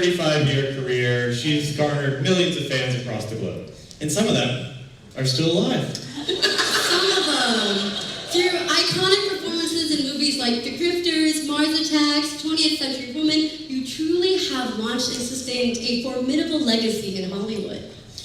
35-year career, she's garnered millions of fans across the globe. And some of them are still alive. Some of them. Through iconic performances in movies like The Grifters, Mars Attacks, 20th Century Woman, you truly have launched and sustained a formidable legacy in Hollywood.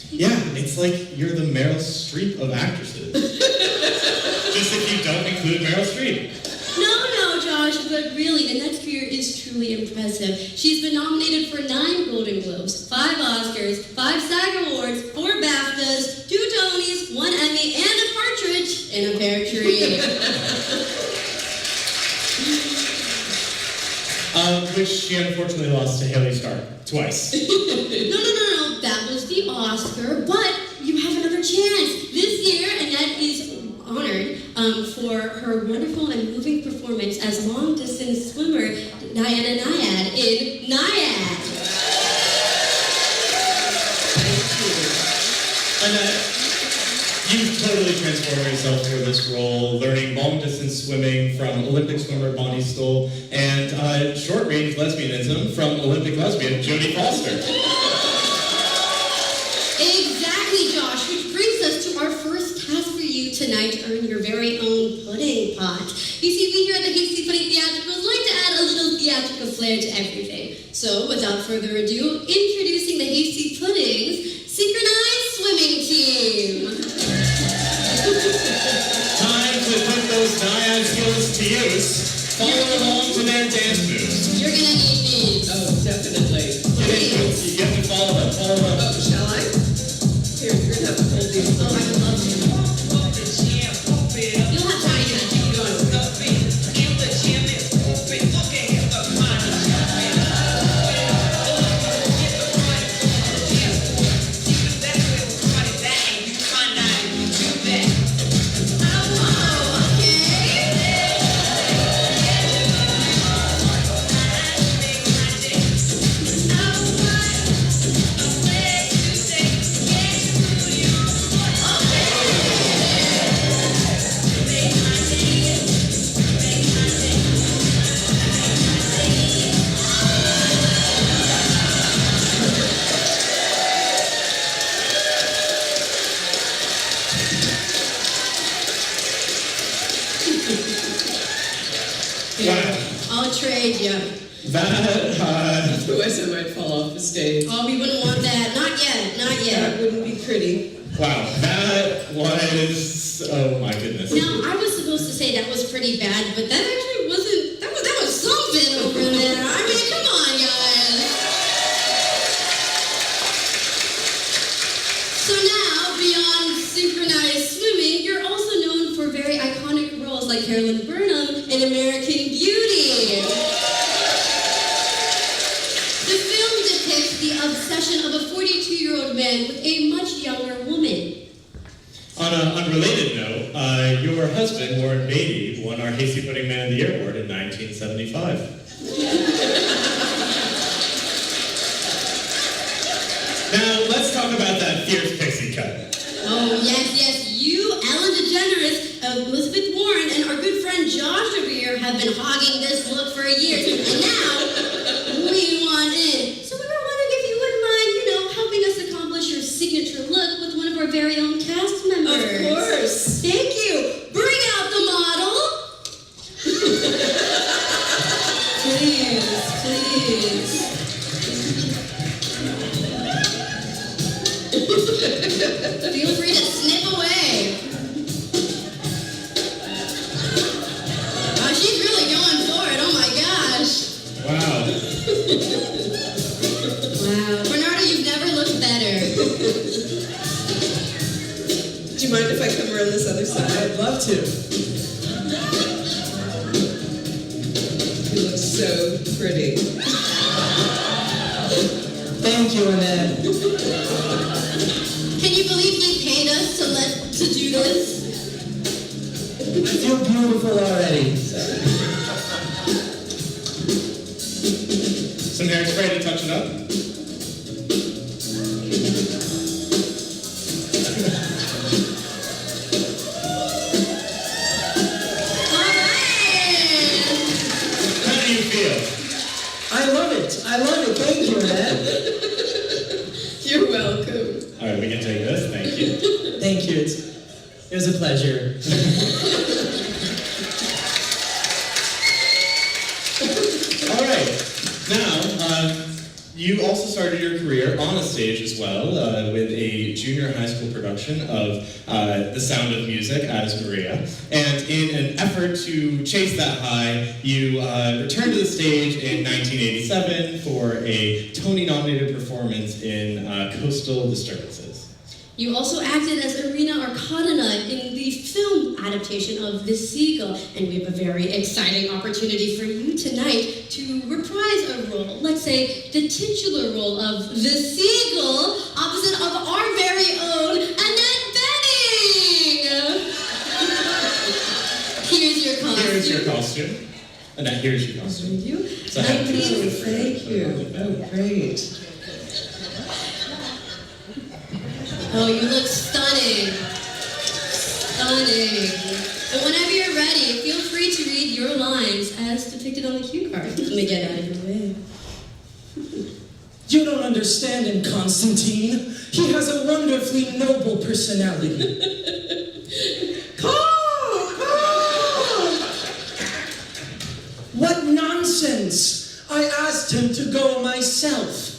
Yeah, it's like you're the Meryl Streep of actresses. Just if you don't include Meryl Streep. No, Josh, but really, Annette's career is truly impressive. She's been nominated for 9 Golden Globes, 5 Oscars, 5 SAG Awards, 4 BAFTAs, 2 Tonys, 1 Emmy, and a partridge in a pear tree. Which she unfortunately lost to Haley Stark twice. No, that was the Oscar, but you have another chance. This year, Annette is honored for her wonderful and moving performance as long-distance swimmer Diana Nyad in Nyad. Annette, you've totally transformed yourself for this role, learning long-distance swimming from Olympic swimmer Bonnie Stoll and short-range lesbianism from Olympic lesbian Jodie Foster. Exactly, Josh, which brings us to our first task for you tonight to earn your very own pudding pot. You see, we here at the Hasty Pudding Theatricals like to add a little theatrical flair to everything. So, without further ado, introducing the Hasty Pudding's Synchronized Swimming Team. Time to put those Nyad skills to use. Follow along to their dance moves. You're gonna need these. Oh, definitely. You have to follow them. Oh, shall I? Here, you're gonna have to hold these. Oh, I would love to. You'll have time to keep going. I'll trade you. Otherwise, I might fall off the stage. Oh, we wouldn't want that. Not yet. That wouldn't be pretty. Wow, that was, oh my goodness. Now, I was supposed to say that was pretty bad, but that actually wasn't, that was something over there. I mean, come on, guys. So now, beyond synchronized swimming, you're also known for very iconic roles like Carolyn Burnham in American Beauty. The film depicts the obsession of a 42-year-old man with a much younger woman. On an unrelated note, your husband, Warren Beatty, won our Hasty Pudding Man of the Year award in 1975. Now, let's talk about that fierce pixie cut. Oh, yes. You, Ellen DeGeneres, Elizabeth Warren, and our good friend Josh over here have been hogging this look for years. And now, we want in. So we were wondering if you wouldn't mind, helping us accomplish your signature look with one of our very own cast members. Of course. Thank you. Bring out the model. Please. Feel free to snip away. Oh, she's really going for it. Oh my gosh. Wow. Wow. Bernardo, you've never looked better. Do you mind if I come around this other side? I'd love to. You look so pretty. Thank you, Annette. Can you believe he paid us to do this? I feel beautiful already. Some hairspray to touch it up. How do you feel? I love it. Thank you, Annette. You're welcome. All right, we can take this. Thank you. Thank you. It was a pleasure. All right. Now, you also started your career on a stage as well with a junior high school production of The Sound of Music as Maria. And in an effort to chase that high, you returned to the stage in 1987 for a Tony-nominated performance in Coastal Disturbances. You also acted as Irina Arkadyna in the film adaptation of The Seagull, and we have a very exciting opportunity for you tonight to reprise a role, let's say the titular role of The Seagull, opposite of our very own Annette Bening! Here's your costume. Here's your costume. Annette, here's your costume. Thank you. So happy to see you. Thank you. Oh, great. Oh, you look stunning. Stunning. And whenever you're ready, feel free to read your lines as depicted on the cue card. Let me get out of your way. You don't understand him, Constantine. He has a wonderfully noble personality. What nonsense! I asked him to go myself.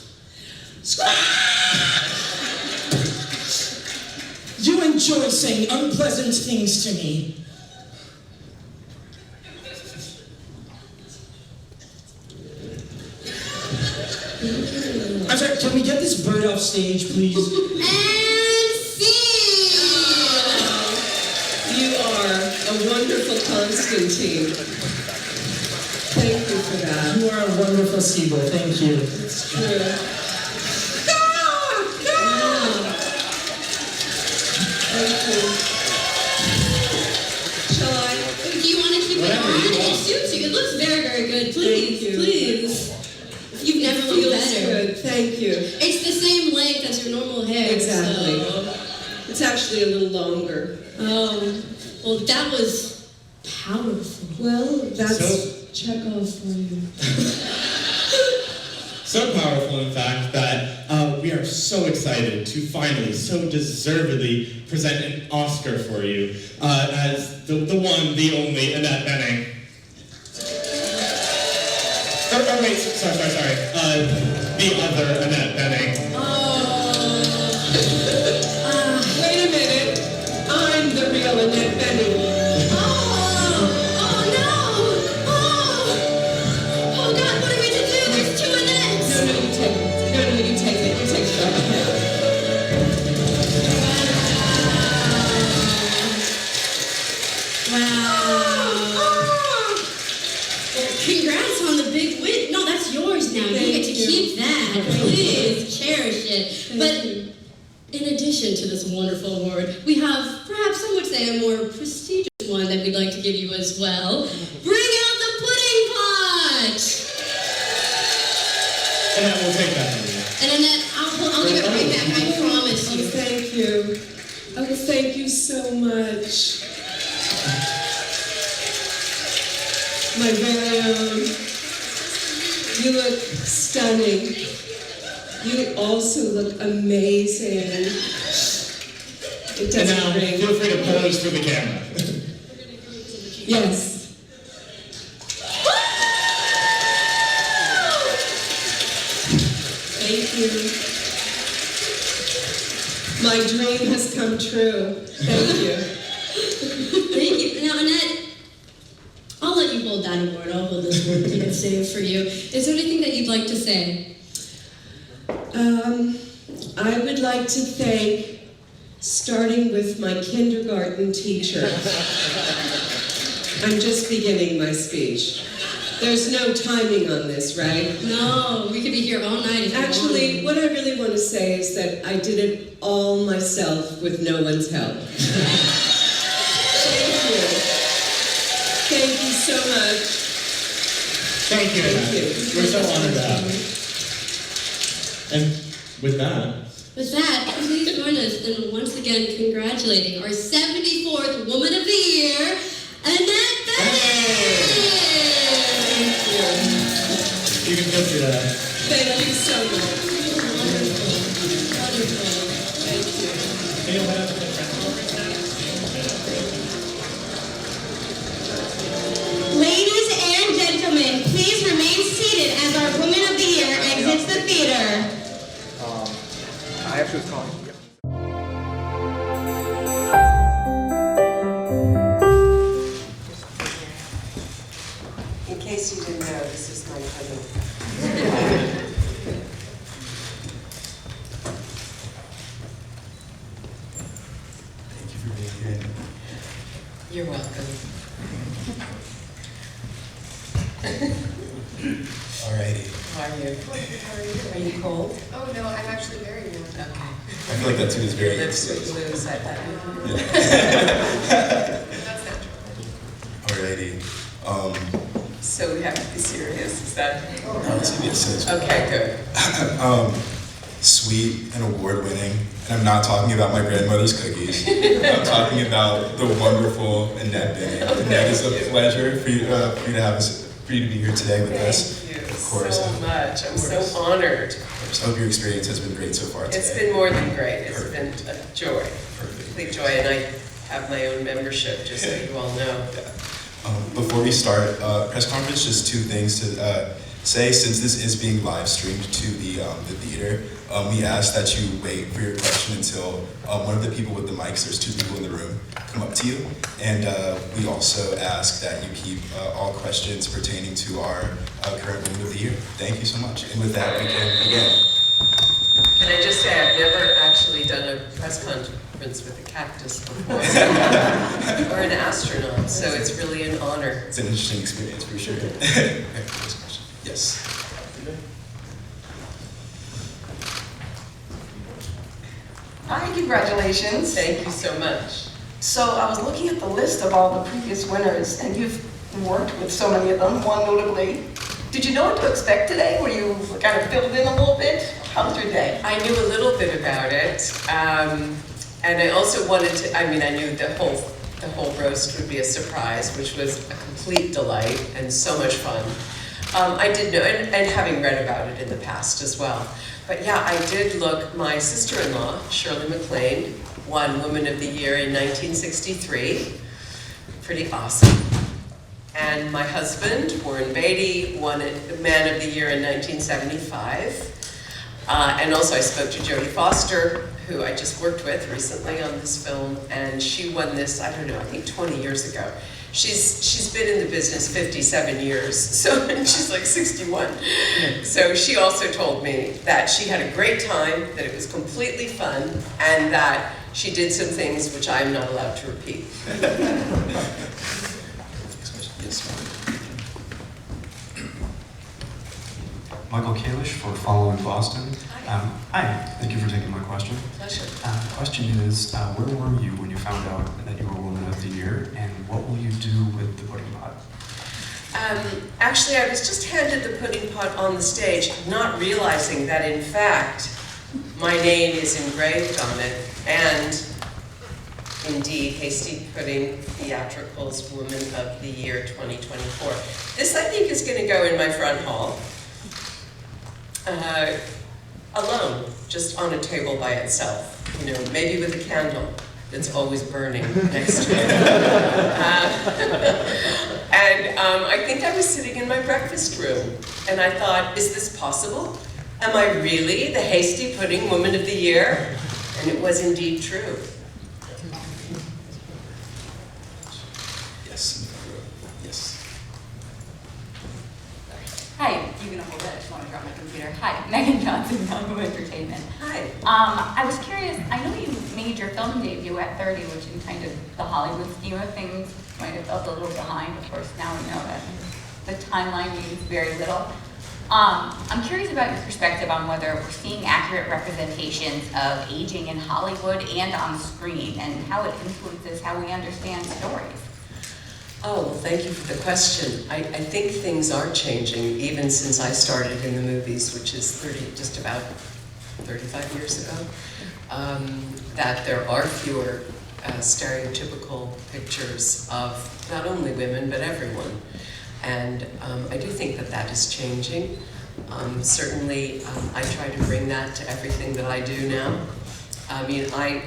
You enjoy saying unpleasant things to me. I'm sorry, can we get this bird off stage, please? And scene! You are a wonderful Constantine. Thank you for that. You are a wonderful seagull, thank you. It's true. Thank you. Shall I? Do you want to keep it Whatever on? you It want. suits you. It looks very, very good. Please, Thank you. please. You've never looked Feels better. good. Thank you. It's the same length as your normal hair. Exactly. So. It's actually a little longer. Oh, well, that was powerful. Well, that's So- Chekhov for you. So powerful, in fact, that we are so excited to finally, so deservedly present an Oscar for you as the one, the only Annette Bening. Oh, wait, sorry. The other Annette Bening. Wait a minute. I'm the real Annette Bening. Oh, God, what are we to do? There's two Annettes. No, you take it. No, you take it. You take it. Wow. Congrats on the big win. No, that's yours now. You get to Thank you. keep that. Please cherish it. But in addition to this wonderful award, we have perhaps some would say a more prestigious one that we'd like to give you as well. Bring out the pudding pot! Annette, we'll take that from you. And Annette, I'll give it right back. I promise Oh, you. thank you. Oh, thank you so much. My very own. You look stunning. You also look amazing. It And now, doesn't ring. feel free to pose for the camera. Yes. Thank you. My dream has come true. Thank you. Thank you. Now, Annette, I'll let you hold that award. I'll hold this one keep it safe for you. Is there anything that you'd like to say? I would like to thank, starting with my kindergarten teacher. I'm just beginning my speech. There's no timing on this, right? No, we could be here all night if you Actually, wanted. what I really want to say is that I did it all myself with no one's help. Thank you. Thank you so much. Thank you, Thank Annette. you. We're so honored to have you. And with that, With that, please join us in once again congratulating our 74th Woman of the Year, Annette Bening! You can go through that. Thank you so much. Wonderful. Thank you. You'll have the press conference next. Ladies and gentlemen, please remain seated as our Woman of the Year exits the theater. I actually was calling. In case you didn't know, this is my cousin. Thank you for being here. You're welcome. Alrighty. How are you? Are you cold? Oh no, I'm actually very warm. Okay. I feel like that too is very Lips exciting. look loose, I bet. That's natural. Alrighty. So we have to be serious, is that? Let's give you a sense. Okay, good. Sweet and award-winning, and I'm not talking about my grandmother's cookies. I'm talking about the wonderful Annette Bennett. Annette, it's a pleasure for you to be here today with us. Thank you Of course. so much. I'm Of course. so honored. I hope your experience has been great so far today. It's been more than great. It's been a joy, Perfect. complete joy, and I have my own membership, just so you all know. Before we start press conference, just two things to say. Since this is being live streamed to the theater, we ask that you wait for your question until one of the people with the mics, there's two people in the room, come up to you. And we also ask that you keep all questions pertaining to our current Woman of the Year. Thank you so much. And with that, we can begin. Can I just say, I've never actually done a press conference with a cactus before, or an astronaut, so it's really an honor. It's an interesting experience for sure. Okay, next question. Yes. Hi, congratulations. Thank you so much. So I was looking at the list of all the previous winners, and you've worked with so many of them, one notably. Did you know what to expect today? Were you kind of filled in a little bit? How was your day? I knew a little bit about it, and I also wanted to, I knew the whole roast would be a surprise, which was a complete delight and so much fun. I did know, and having read about it in the past as well. But yeah, I did look, my sister-in-law, Shirley MacLaine, won Woman of the Year in 1963. Pretty awesome. And my husband, Warren Beatty, won Man of the Year in 1975. And also I spoke to Jodie Foster, who I just worked with recently on this film, and she won this, I don't know, I think 20 years ago. She's been in the business 57 years, so and she's like 61. So she also told me that she had a great time, that it was completely fun, and that she did some things which I'm not allowed to repeat. Michael Kalish for Follow in Boston. Hi, thank you for taking my question. Pleasure. The question is, where were you when you found out that you were Woman of the Year, and what will you do with the pudding pot? Actually, I was just handed the pudding pot on the stage, not realizing that in fact, my name is engraved on it, and indeed, Hasty Pudding Theatrical's Woman of the Year 2024. This, I think, is going to go in my front hall, alone, just on a table by itself, maybe with a candle that's always burning next to it. And I think I was sitting in my breakfast room, and I thought, is this possible? Am I really the Hasty Pudding Woman of the Year? And it was indeed true. Yes. Yes. Hi, you gonna hold it? I just want to grab my computer. Hi, Megan Johnson, Congo Entertainment. Hi. I was curious, I know you made your film debut at 30, which in kind of the Hollywood scheme of things might have felt a little behind. Of course, now we know that the timeline means very little. I'm curious about your perspective on whether we're seeing accurate representations of aging in Hollywood and on screen, and how it influences how we understand stories. Oh, well, thank you for the question. I think things are changing, even since I started in the movies, which is just about 35 years ago, that there are fewer stereotypical pictures of not only women, but everyone. And I do think that that is changing. Certainly, I try to bring that to everything that I do now. I mean, I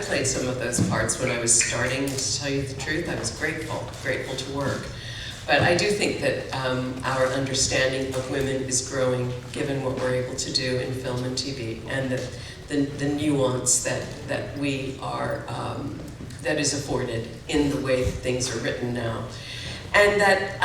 played some of those parts when I was starting, to tell you the truth. I was grateful to work. But I do think that our understanding of women is growing, given what we're able to do in film and TV, and the nuance that we are, that is afforded in the way that things are written now. And that,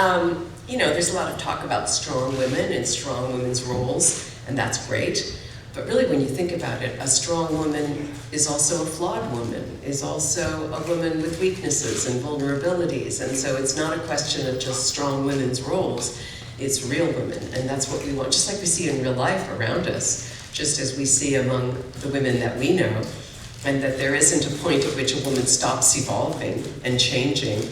there's a lot of talk about strong women and strong women's roles, and that's great. But really, when you think about it, a strong woman is also a flawed woman, is also a woman with weaknesses and vulnerabilities. And so it's not a question of just strong women's roles, it's real women. And that's what we want, just like we see in real life around us, just as we see among the women that we know, and that there isn't a point at which a woman stops evolving and changing.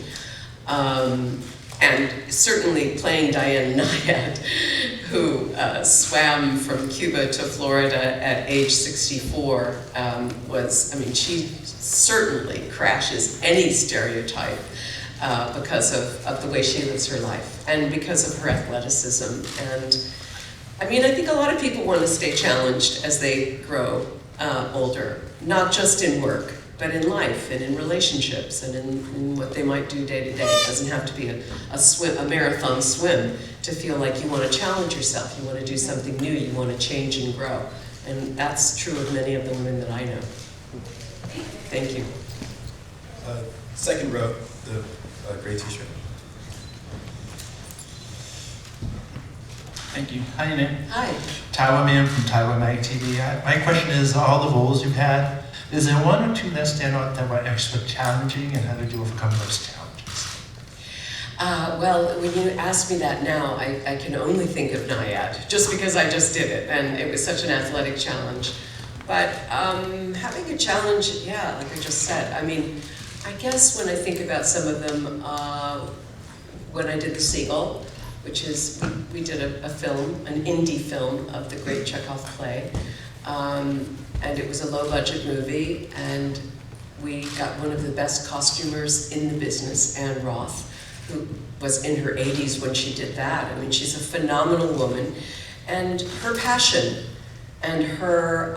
And certainly playing Diane Nyad, who swam from Cuba to Florida at age 64, she certainly crashes any stereotype because of the way she lives her life and because of her athleticism. And I think a lot of people want to stay challenged as they grow older, not just in work, but in life and in relationships and in what they might do day to day. It doesn't have to be a marathon swim to feel like you want to challenge yourself, you want to do something new, you want to change and grow. And that's true of many of the women that I know. Thank you. Second row, the gray t-shirt. Thank you. Hi, your name? Hi. Tyro Man from Tyro Mag TV. My question is, all the roles you've had, is there one or two that stand out that were extra challenging, and how did you overcome those challenges? Well, when you ask me that now, I can only think of Nyad, just because I just did it, and it was such an athletic challenge. But having a challenge, yeah, like I just said, I guess when I think about some of them, when I did The Seagull, which is, we did a film, an indie film of the great Chekhov play. And it was a low-budget movie, and we got one of the best costumers in the business, Anne Roth, who was in her 80s when she did that. She's a phenomenal woman, and her passion and her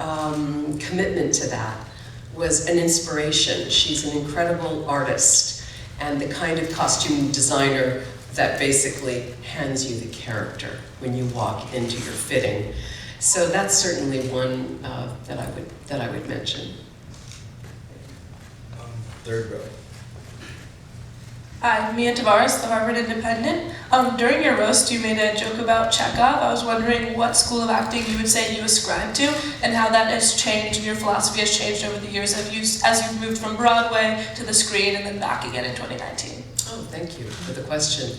commitment to that was an inspiration. She's an incredible artist, and the kind of costume designer that basically hands you the character when you walk into your fitting. So that's certainly one that I would mention. Third row. Hi, Mia Tavares, the Harvard Independent. During your roast, you made a joke about Chekhov. I was wondering what school of acting you would say you ascribe to, and how that has changed, and your philosophy has changed over the years as you've moved from Broadway to the screen and then back again in 2019. Oh, thank you for the question.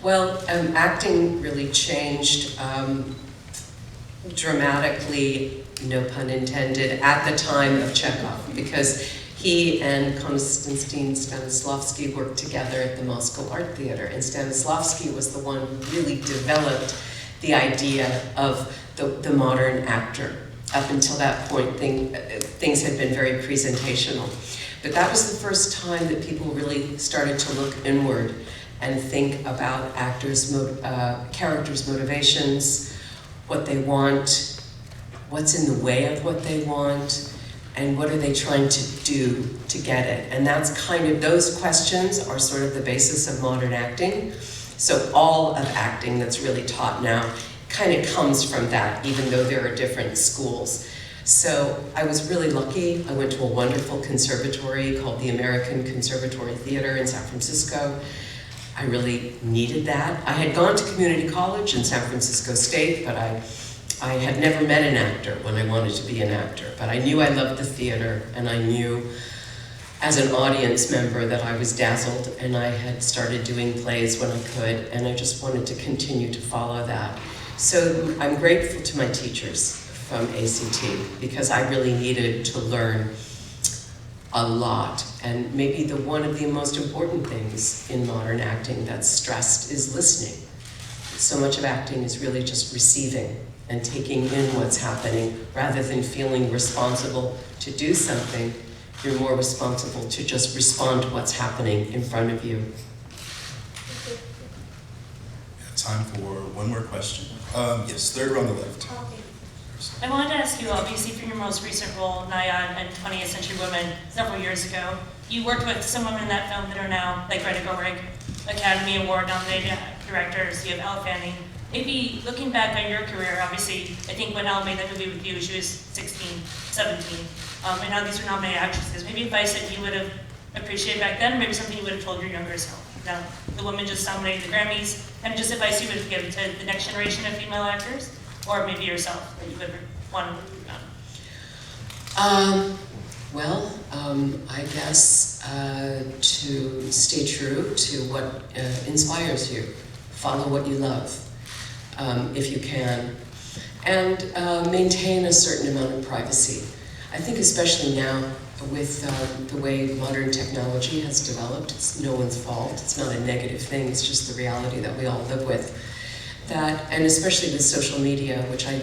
Well, acting really changed dramatically, no pun intended, at the time of Chekhov, because he and Konstantin Stanislavski worked together at the Moscow Art Theater, and Stanislavski was the one who really developed the idea of the modern actor. Up until that point, things had been very presentational. But that was the first time that people really started to look inward and think about characters' motivations, what they want, what's in the way of what they want, and what are they trying to do to get it. And that's those questions are sort of the basis of modern acting. So all of acting that's really taught now kind of comes from that, even though there are different schools. So I was really lucky. I went to a wonderful conservatory called the American Conservatory Theater in San Francisco. I really needed that. I had gone to community college in San Francisco State, but I had never met an actor when I wanted to be an actor. But I knew I loved the theater, and I knew as an audience member that I was dazzled, and I had started doing plays when I could, and I just wanted to continue to follow that. So I'm grateful to my teachers from ACT, because I really needed to learn a lot. And maybe one of the most important things in modern acting that's stressed is listening. So much of acting is really just receiving and taking in what's happening, rather than feeling responsible to do something. You're more responsible to just respond to what's happening in front of you. time for one more question. Yes, third row on the left. I wanted to ask you, obviously, for your most recent role, Nyan and 20th Century Women, several years ago, you worked with some women in that film that are now, like Greta Gerwig, Academy Award nominated directors. You have Elle Fanning. Maybe looking back on your career, obviously, I think when Elle made that movie with you, she was 16, 17, and now these are nominated actresses. Maybe advice that you would have appreciated back then, or maybe something you would have told your younger self. Now, the woman just nominated the Grammys, and just advice you would have given to the next generation of female actors, or maybe yourself, that you would want to move on. I guess to stay true to what inspires you. Follow what you love, if you can, and maintain a certain amount of privacy. I think especially now with the way modern technology has developed, it's no one's fault. It's not a negative thing. It's just the reality that we all live with. That, and especially with social media, which I'm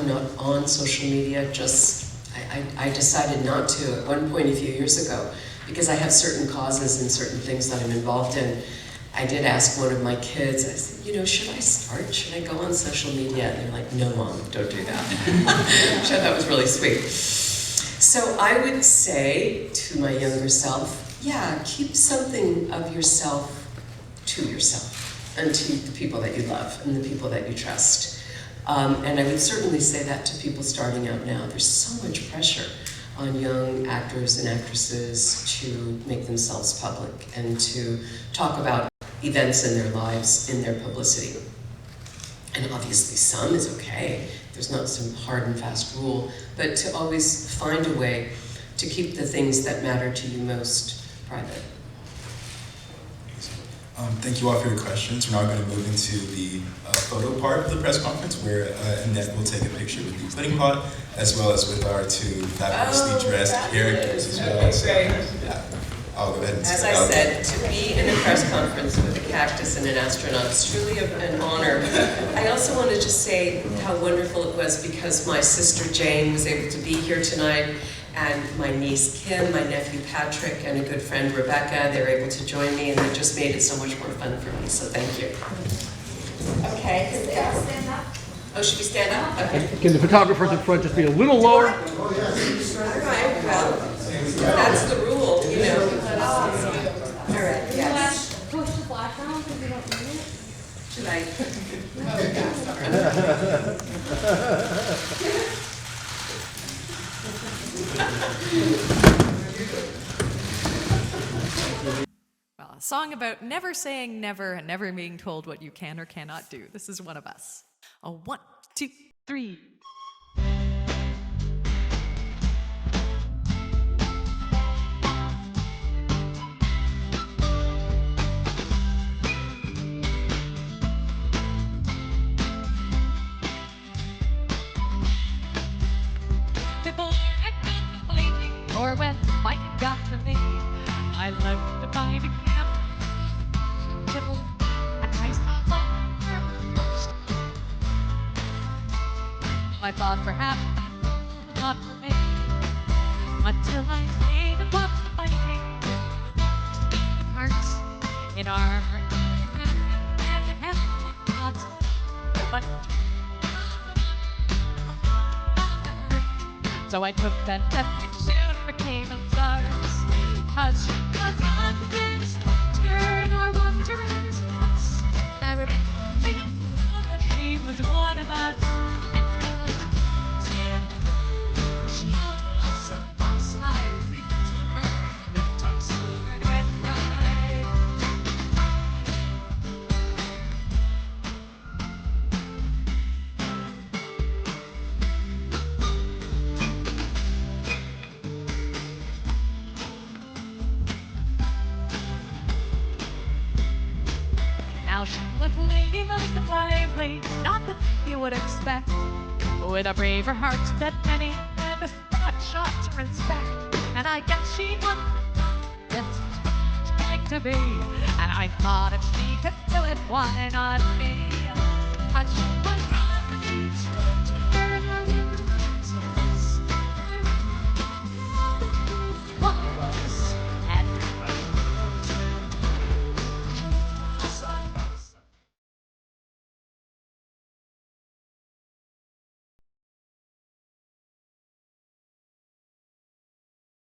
not on social media, I decided not to at one point a few years ago, because I have certain causes and certain things that I'm involved in. I did ask one of my kids, I said, should I start? Should I go on social media? And they're like, no, Mom, don't do that. Which I thought was really sweet. So I would say to my younger self, yeah, keep something of yourself to yourself and to the people that you love and the people that you trust. And I would certainly say that to people starting out now. There's so much pressure on young actors and actresses to make themselves public and to talk about events in their lives, in their publicity. And obviously some is okay. There's not some hard and fast rule, but to always find a way to keep the things that matter to you most private. Thank you all for your questions. We're now going to move into the photo part of the press conference where Annette will take a picture with the pudding pot, as well as with our two fabulously dressed characters as well. So, yeah, I'll go ahead and As I said, to be in a press conference with a cactus and an astronaut is truly an honor. I also want to just say how wonderful it was because my sister Jane was able to be here tonight, and my niece Kim, my nephew Patrick, and a good friend Rebecca. They were able to join me, and it just made it so much more fun for me, so thank you. Okay, here they are. Stand up. Oh, should we stand up? Okay. Can the photographers in front just be a little lower? All right, well, that's the rule, All right, yes. Push the flash on because you don't need it. Should I? Well, a song about never saying never and never being told what you can or cannot do. This is one of us. A 1, 2, 3. Before I got the fighting, or when fighting got to me, I learned to find a camp, kibble, and nice first. I thought perhaps not for me, until I stayed and watched the fighting. Hearts in armor and hands, but so I took that step and soon became a star. Cause she was unfinished, turn or wonders. Never been that she was one of us. She was a boss, I reached her and touched her and went Now she was a lady like the fireplace, not that you would expect, with a braver heart than many, and a thought shot to respect. And I guess she was just like to be, and I thought if she could do it, why not me?